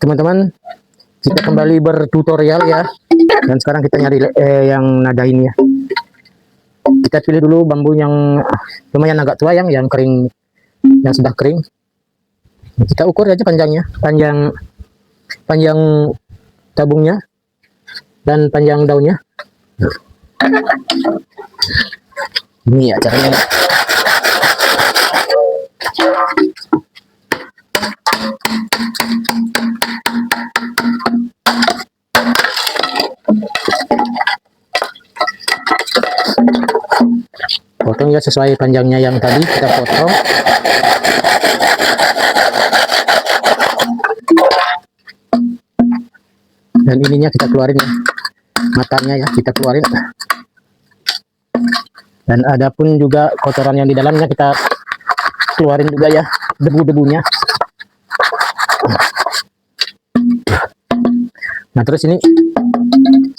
teman-teman, kita kembali bertutorial ya. Dan sekarang kita nyari yang nada ini ya. Kita pilih dulu bambu yang lumayan agak tua, yang kering, yang sudah kering. Kita ukur aja panjangnya, panjang tabungnya dan panjang daunnya. Ini ya caranya. Potong ya sesuai panjangnya yang tadi kita potong. Dan ininya kita keluarin ya, matanya ya kita keluarin. Dan ada pun juga kotoran yang di dalamnya kita keluarin juga ya, debu-debunya. Nah terus ini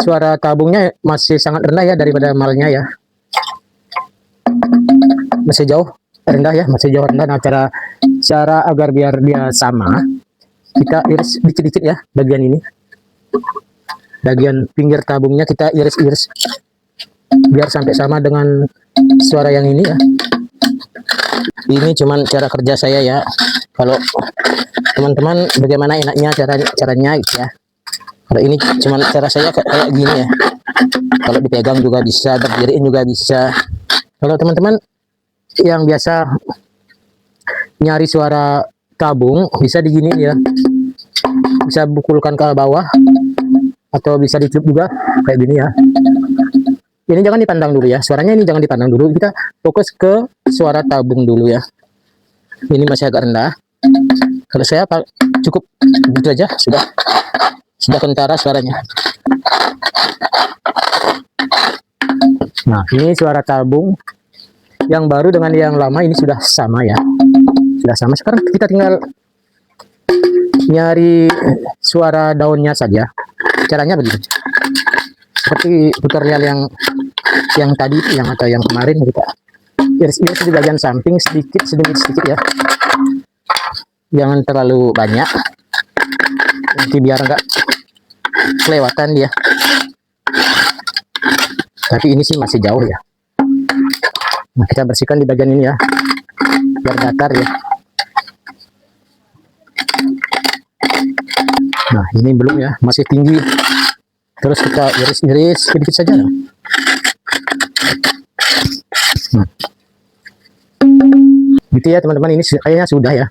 suara tabungnya masih sangat rendah ya daripada malnya ya, masih jauh rendah ya, masih jauh rendah. Nah cara agar biar dia sama, kita iris dikit-dikit ya bagian ini, bagian pinggir tabungnya kita iris-iris biar sampai sama dengan suara yang ini ya. Ini cuman cara kerja saya ya. Kalau teman-teman bagaimana enaknya caranya gitu ya. Kalau ini cuman cara saya kayak gini ya. Kalau dipegang juga bisa, berdiriin juga bisa. Kalau teman-teman yang biasa nyari suara tabung bisa digini ya. Bisa bukulkan ke bawah atau bisa ditiup juga kayak gini ya. Ini jangan dipandang dulu ya, suaranya ini jangan dipandang dulu, kita fokus ke suara tabung dulu ya. Ini masih agak rendah. Kalau saya cukup gitu aja, sudah kentara suaranya. Nah ini suara tabung yang baru dengan yang lama ini sudah sama ya, sudah sama. Sekarang kita tinggal nyari suara daunnya saja. Caranya begitu, seperti tutorial yang tadi atau yang kemarin, kita iris-iris di bagian samping sedikit ya, jangan terlalu banyak nanti biar enggak kelewatan dia. Tapi ini sih masih jauh ya. Nah kita bersihkan di bagian ini ya biar datar ya. Nah ini belum ya, masih tinggi. Terus kita iris-iris sedikit saja. Nah. Gitu ya teman-teman, ini kayaknya sudah ya.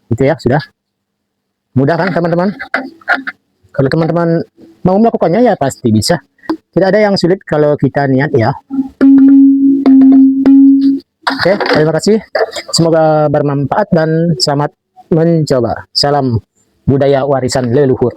Gitu ya, sudah. Mudah kan teman-teman? Kalau teman-teman mau melakukannya ya pasti bisa. Tidak ada yang sulit kalau kita niat ya. Oke, terima kasih. Semoga bermanfaat dan selamat mencoba. Salam budaya warisan leluhur.